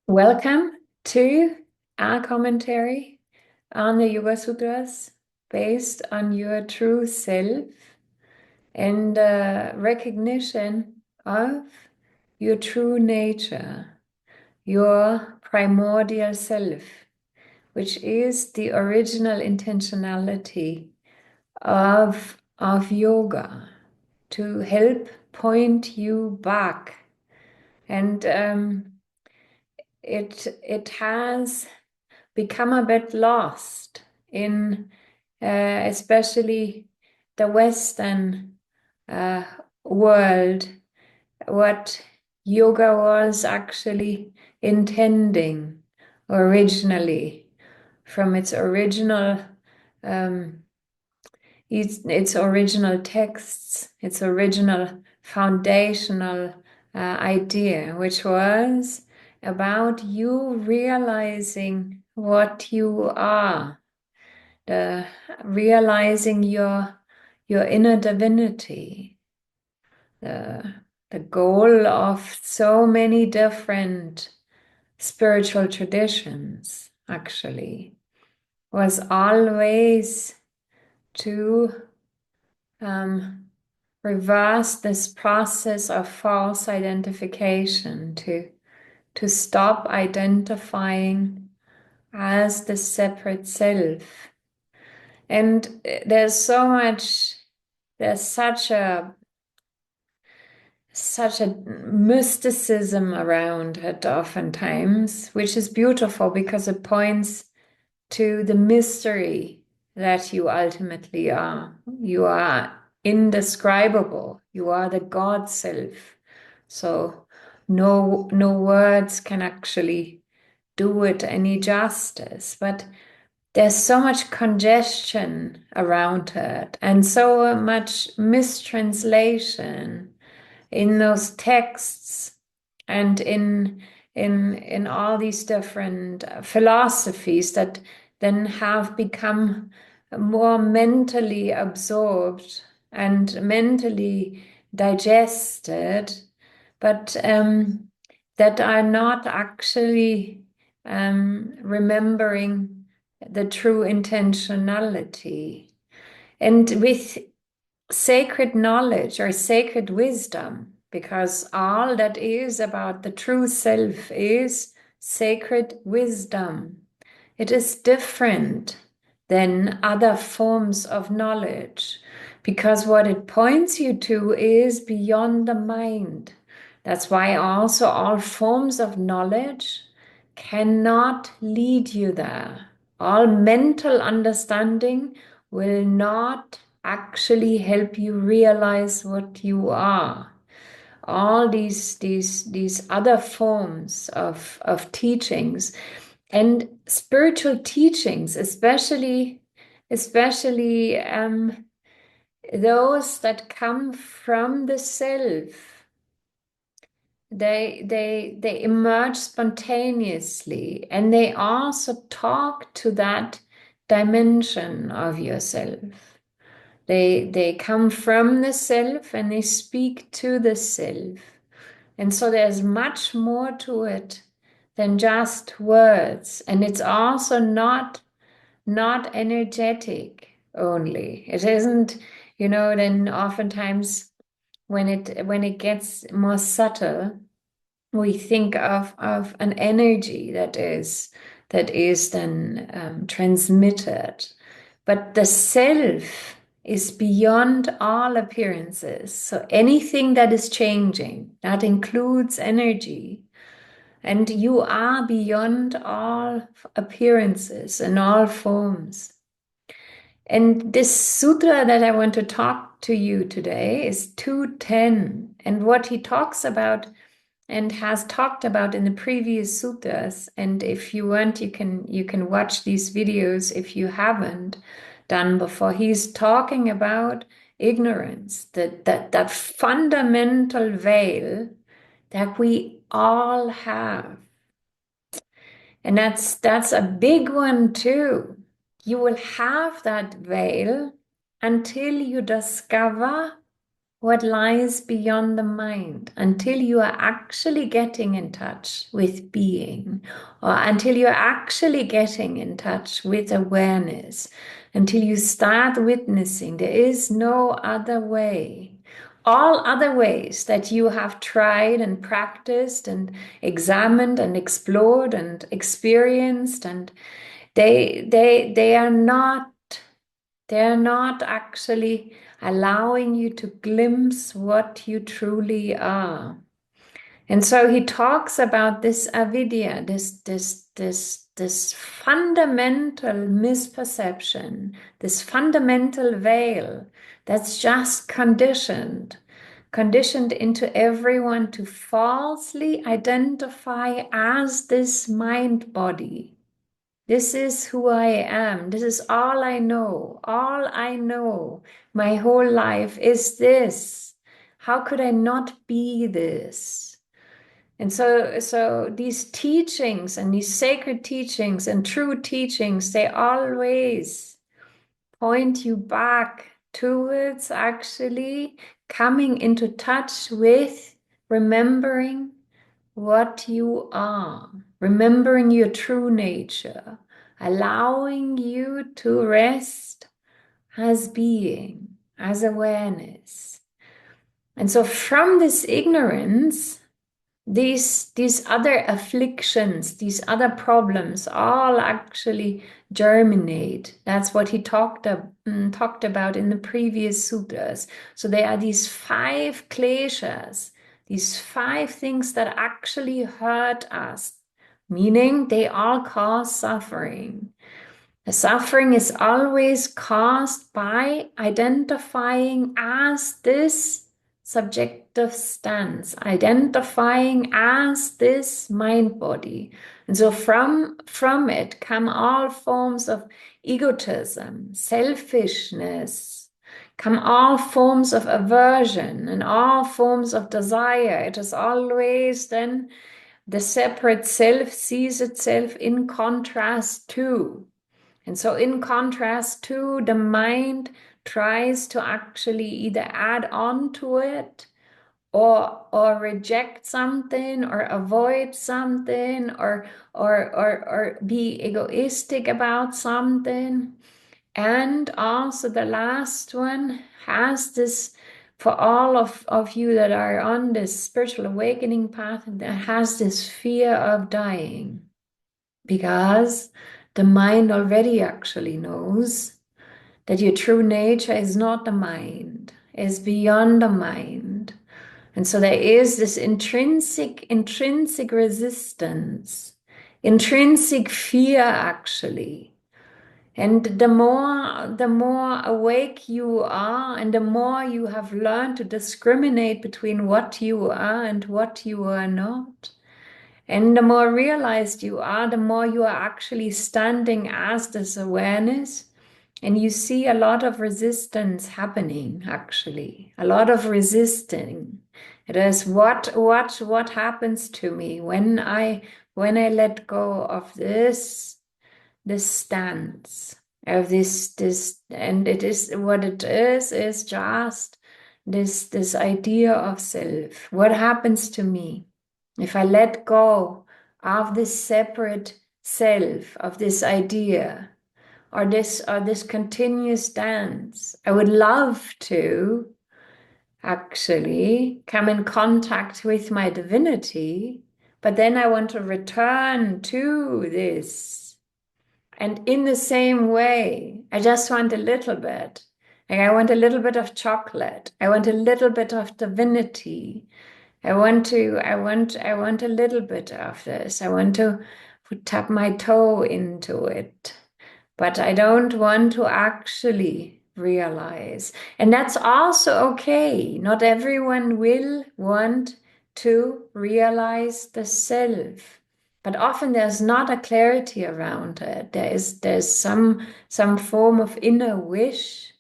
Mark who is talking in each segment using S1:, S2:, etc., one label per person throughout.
S1: Welcome to our commentary on the Yoga Sutras based on your true self and recognition of your true nature, your primordial self, which is the original intentionality of yoga to help point you back. And it has become a bit lost in especially the Western uh, world, what yoga was actually intending originally from um, its original texts, its original foundational idea, which was about you realizing what you are, the realizing your inner divinity, the the goal of so many different spiritual traditions actually was always to reverse this process of false identification, to stop identifying as the separate self. And there's such a mysticism around it oftentimes, which is beautiful because it points to the mystery that you ultimately are. You are indescribable. You are the God self. So no words can actually do it any justice. But there's so much congestion around it and so much mistranslation in those texts and in all these different philosophies that then have become more mentally absorbed and mentally digested, but that are not actually remembering the true intentionality. And with sacred knowledge or sacred wisdom, because all that is about the true self is sacred wisdom. It is different than other forms of knowledge, because what it points you to is beyond the mind. That's why also all forms of knowledge cannot lead you there. All mental understanding will not actually help you realize what you are. All these other forms of teachings and spiritual teachings, especially those that come from the self, they emerge spontaneously, and they also talk to that dimension of yourself. They come from the self and they speak to the self. And so there's much more to it than just words. And it's also not energetic only. It isn't, then oftentimes when it gets more subtle, we think of an energy that is then transmitted. But the self is beyond all appearances. So anything that is changing, that includes energy. And you are beyond all appearances and all forms. And this sutra that I want to talk to you today is 210. And what he talks about and has talked about in the previous sutras. And if you want, you can watch these videos if you haven't done before. He's talking about ignorance, that fundamental veil that we all have. And that's a big one too. You will have that veil until you discover what lies beyond the mind, until you are actually getting in touch with being, or until you're actually getting in touch with awareness, until you start witnessing. There is no other way. All other ways that you have tried and practiced and examined and explored and experienced, and they are not, they're not actually allowing you to glimpse what you truly are. And so he talks about this avidya, this fundamental misperception, this fundamental veil that's just conditioned into everyone to falsely identify as this mind body. This is who I am. This is all I know. All I know my whole life is this. How could I not be this? And so these teachings and these sacred teachings and true teachings, they always point you back towards actually coming into touch with remembering what you are, remembering your true nature, allowing you to rest as being, as awareness. And so from this ignorance, these other afflictions, these other problems all actually germinate. That's what he talked about in the previous sutras. So there are these 5 kleshas, these 5 things that actually hurt us, meaning they all cause suffering. The suffering is always caused by identifying as this subjective stance, identifying as this mind body. And so from it come all forms of egotism, selfishness, come all forms of aversion and all forms of desire. It is always then the separate self sees itself in contrast to. And so in contrast to, the mind tries to actually either add on to it or reject something or avoid something or be egoistic about something. And also the last one has this, for all of you that are on this spiritual awakening path, that has this fear of dying. Because the mind already actually knows that your true nature is not the mind, is beyond the mind. And so there is this intrinsic resistance, intrinsic fear actually. And the more awake you are, and the more you have learned to discriminate between what you are and what you are not, and the more realized you are, the more you are actually standing as this awareness. And you see a lot of resistance happening, actually. A lot of resisting. It is what happens to me when I let go of this stance, of this, and it is what it is just this idea of self. What happens to me if I let go of this separate self, of this idea, or this continuous dance? I would love to actually come in contact with my divinity, but then I want to return to this. And in the same way, I just want a little bit. Like I want a little bit of chocolate. I want a little bit of divinity. I want a little bit of this. I want to tap my toe into it. But I don't want to actually realize. And that's also okay. Not everyone will want to realize the self. But often there's not a clarity around it. There's some form of inner wish.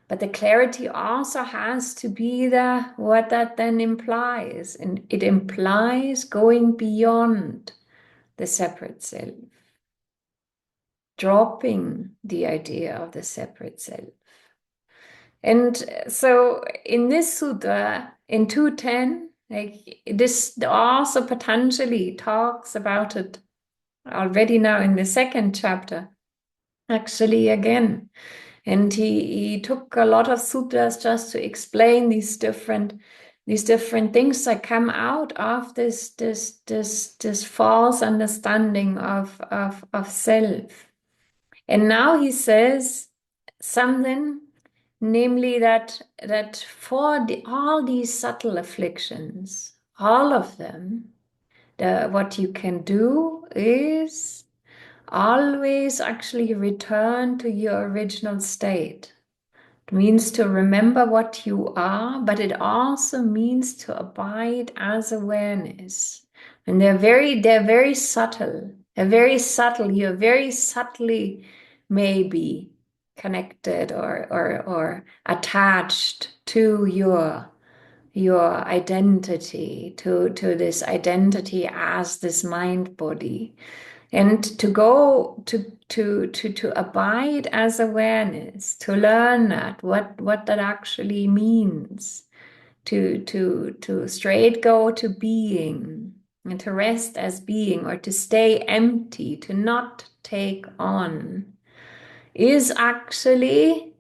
S1: But the clarity also has to be there, what that then implies. And it implies going beyond the separate self, dropping the idea of the separate self. And so in this sutra, in 210, like this also Patanjali talks about it already now in the second chapter, actually again. And he took a lot of sutras just to explain these different things that come out of this false understanding of self. And now he says something, namely that for all these subtle afflictions, all of them, what you can do is always actually return to your original state. It means to remember what you are, but it also means to abide as awareness. And they're very subtle. They're very subtle. You're very subtly maybe connected or attached to your identity, to this identity as this mind body. And to go to abide as awareness, to learn that what that actually means, to straight go to being and to rest as being, or to stay empty, to not take on, is actually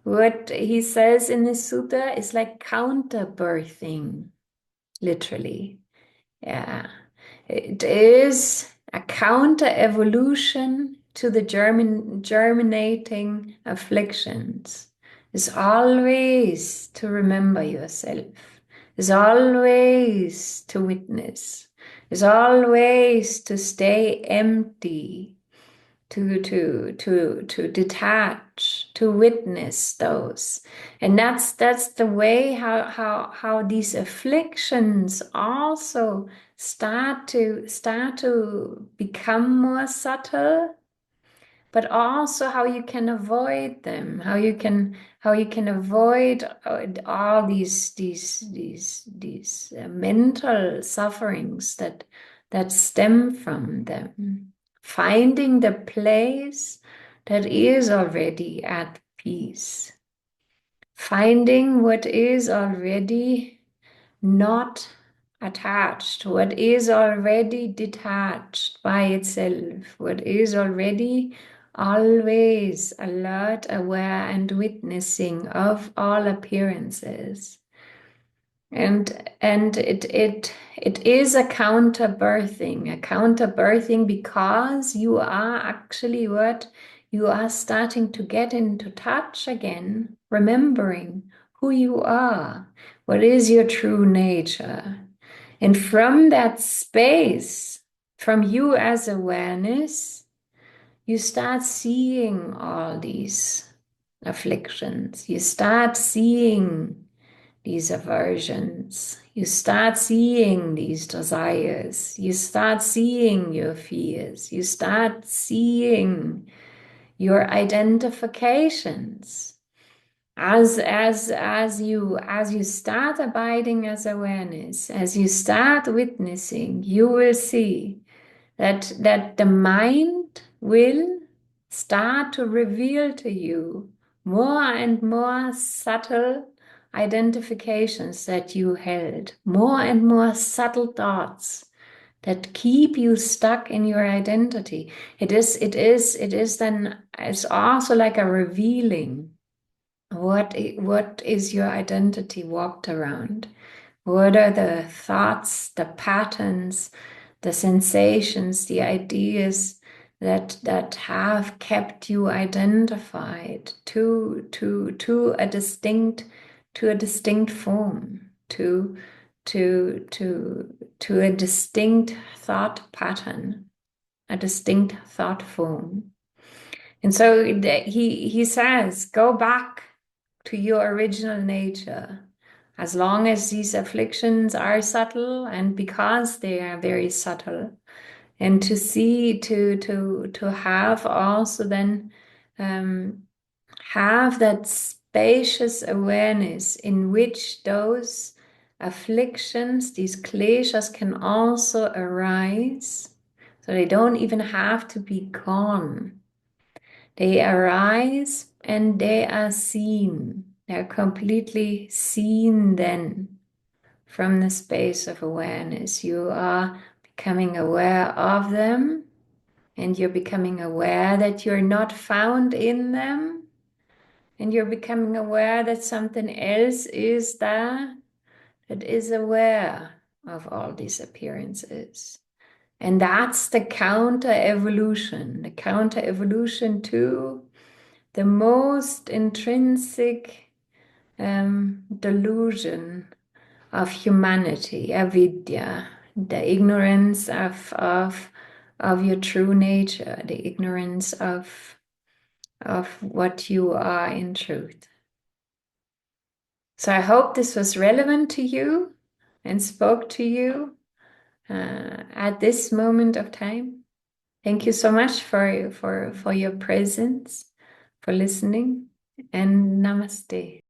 S1: what he says in this sutta is like counterbirthing, literally. Yeah. It is a counter evolution to the germinating afflictions. Is always to remember yourself, is always to witness, is always to stay empty, to detach, to witness those. And that's the way how these afflictions also start to become more subtle, but also how you can avoid them, how you can avoid all these mental sufferings that stem from them. Finding the place that is already at peace. Finding what is already not attached, what is already detached by itself, what is already always alert, aware, and witnessing of all appearances. And it is a counterbirthing because you are actually what you are starting to get into touch again, remembering who you are, what is your true nature. And from that space, from you as awareness, you start seeing all these afflictions. You start seeing these aversions. You start seeing these desires. You start seeing your fears. You start seeing your identifications. As you start abiding as awareness, as you start witnessing, you will see that the mind will start to reveal to you more and more subtle identifications that you held, more and more subtle thoughts that keep you stuck in your identity. It's also like a revealing. What is your identity walked around? What are the thoughts, the patterns, the sensations, the ideas that have kept you identified to a distinct form, to a distinct thought pattern, a distinct thought form? And so he says, go back to your original nature. As long as these afflictions are subtle, and because they are very subtle, and to have also then have that spacious awareness in which those afflictions, these kleshas, can also arise. So they don't even have to be gone. They arise and they are seen. They're completely seen then from the space of awareness. You are becoming aware of them, and you're becoming aware that you're not found in them, and you're becoming aware that something else is there that is aware of all these appearances. And that's the counter evolution to the most intrinsic delusion of humanity, avidya, the ignorance of your true nature, the ignorance of what you are in truth. So I hope this was relevant to you and spoke to you at this moment of time. Thank you so much for your presence, for listening, and namaste.